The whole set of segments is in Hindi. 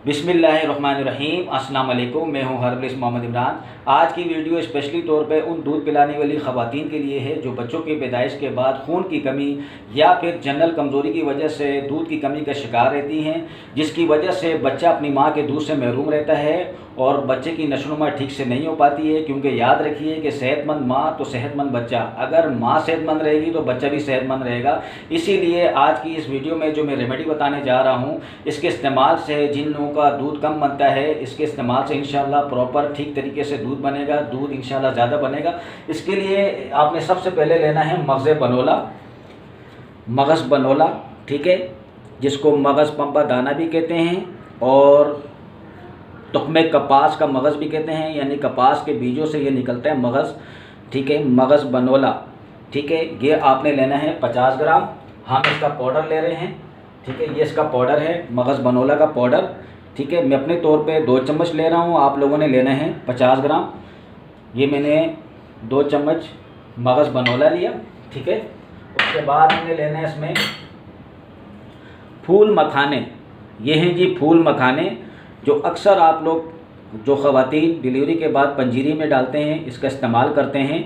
बिस्मिल्लाहिर्रहमानिर्रहीम। अस्सलाम वालेकुम। मैं हूं हर्बलिस्ट मोहम्मद इमरान। आज की वीडियो स्पेशली तौर पे उन दूध पिलाने वाली ख़वातीन के लिए है जो बच्चों की पैदाइश के बाद खून की कमी या फिर जनरल कमज़ोरी की वजह से दूध की कमी का शिकार रहती हैं, जिसकी वजह से बच्चा अपनी माँ के दूध से महरूम रहता है और बच्चे की नशोनुमा ठीक से नहीं हो पाती है। क्योंकि याद रखिए कि सेहतमंद माँ तो सेहतमंद बच्चा, अगर माँ सेहतमंद रहेगी तो बच्चा भी सेहतमंद रहेगा। इसीलिए आज की इस वीडियो में जो मैं रेमेडी बताने जा रहा हूँ, इसके इस्तेमाल से जिन लोगों का दूध कम बनता है, इसके इस्तेमाल से इंशाल्लाह प्रॉपर ठीक तरीके से दूध बनेगा, दूध इंशाल्लाह ज़्यादा बनेगा। इसके लिए आपने सबसे पहले लेना है मगज़ बनोला, ठीक है, जिसको मगज़ पंपा दाना भी कहते हैं और तुख्मे कपास का मगज़ भी कहते हैं, यानी कपास के बीजों से ये निकलता है मगज़, ठीक है, मगज़ बनोला, ठीक है। ये आपने लेना है 50 ग्राम। हम इसका पाउडर ले रहे हैं, ठीक है, ये इसका पाउडर है मगज़ बनोला का पाउडर, ठीक है। मैं अपने तौर पे 2 चम्मच ले रहा हूँ, आप लोगों ने लेना है 50 ग्राम। ये मैंने 2 चम्मच मगज़ बनोला लिया, ठीक है। उसके बाद हमने लेना है इसमें फूल मखाने। ये हैं जी फूल मखाने, जो अक्सर आप लोग जो ख़वातीन डिलीवरी के बाद पंजीरी में डालते हैं, इसका इस्तेमाल करते हैं।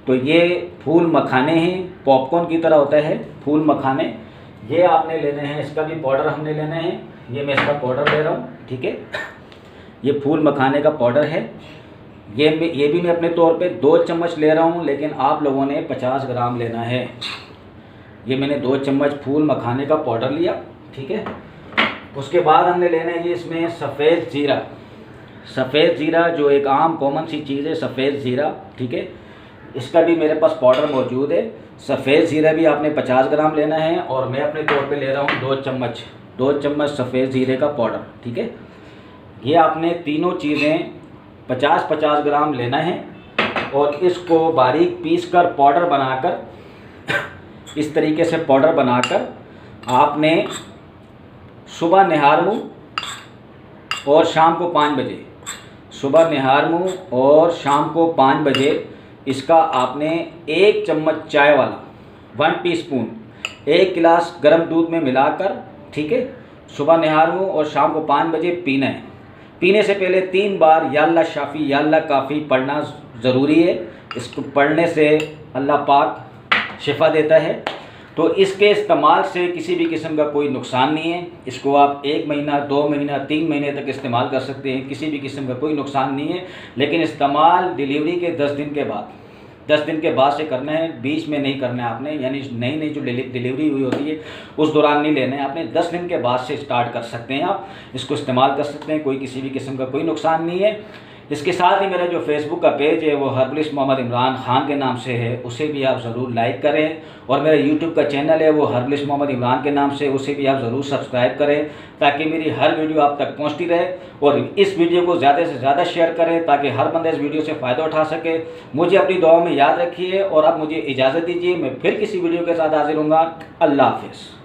तो ये फूल मखाने हैं, पॉपकॉर्न की तरह होता है फूल मखाने। ये आपने लेने हैं, इसका भी पाउडर हमने लेना है। ये मैं इसका पाउडर ले रहा हूँ, ठीक है। ये फूल मखाने का पाउडर है। ये भी मैं अपने तौर पे 2 चम्मच ले रहा हूँ, लेकिन आप लोगों ने 50 ग्राम लेना है। ये मैंने 2 चम्मच फूल मखाने का पाउडर लिया, ठीक है। उसके बाद हमने लेना है जी इसमें सफ़ेद ज़ीरा, जो एक आम कॉमन सी चीज़ है, सफ़ेद ज़ीरा, ठीक है। इसका भी मेरे पास पाउडर मौजूद है। सफ़ेद ज़ीरा भी आपने 50 ग्राम लेना है और मैं अपने तौर पे ले रहा हूँ 2 चम्मच सफ़ेद ज़ीरे का पाउडर, ठीक है। ये आपने तीनों चीज़ें 50-50 ग्राम लेना है और इसको बारीक पीस कर पाउडर बनाकर इस तरीके से पाउडर बनाकर आपने सुबह निहार मुँह और शाम को 5 बजे, सुबह निहार मुँह और शाम को 5 बजे इसका आपने 1 चम्मच चाय वाला 1 टीस्पून 1 गिलास गर्म दूध में मिलाकर, ठीक है, सुबह निहार मुँह और शाम को 5 बजे पीना है। पीने से पहले 3 बार या अल्लाह शाफ़ी या अल्लाह काफ़ी पढ़ना ज़रूरी है। इसको पढ़ने से अल्लाह पाक शिफा देता है। तो इसके इस्तेमाल से किसी भी किस्म का कोई नुकसान नहीं है। इसको आप 1 महीना, 2 महीना, 3 महीने तक इस्तेमाल कर सकते हैं, किसी भी किस्म का कोई नुकसान नहीं है। लेकिन इस्तेमाल डिलीवरी के 10 दिन के बाद से करना है, बीच में नहीं करना है आपने, यानी नई जो डिलीवरी हुई होती है उस दौरान नहीं लेना है आपने। 10 दिन के बाद से स्टार्ट कर सकते हैं, आप इसको इस्तेमाल कर सकते हैं, कोई किसी भी किस्म का कोई नुकसान नहीं है। इसके साथ ही मेरा जो फेसबुक का पेज है वो हर्बलिस्ट मोहम्मद इमरान ख़ान के नाम से है, उसे भी आप ज़रूर लाइक करें। और मेरा यूट्यूब का चैनल है वो हर्बलिस्ट मोहम्मद इमरान के नाम से, उसे भी आप ज़रूर सब्सक्राइब करें ताकि मेरी हर वीडियो आप तक पहुंचती रहे। और इस वीडियो को ज़्यादा से ज़्यादा शेयर करें ताकि हर बंदा इस वीडियो से फ़ायदा उठा सके। मुझे अपनी दुआओं में याद रखिए और अब मुझे इजाज़त दीजिए। मैं फिर किसी वीडियो के साथ हाजिर होऊंगा। अल्लाह हाफ़िज़।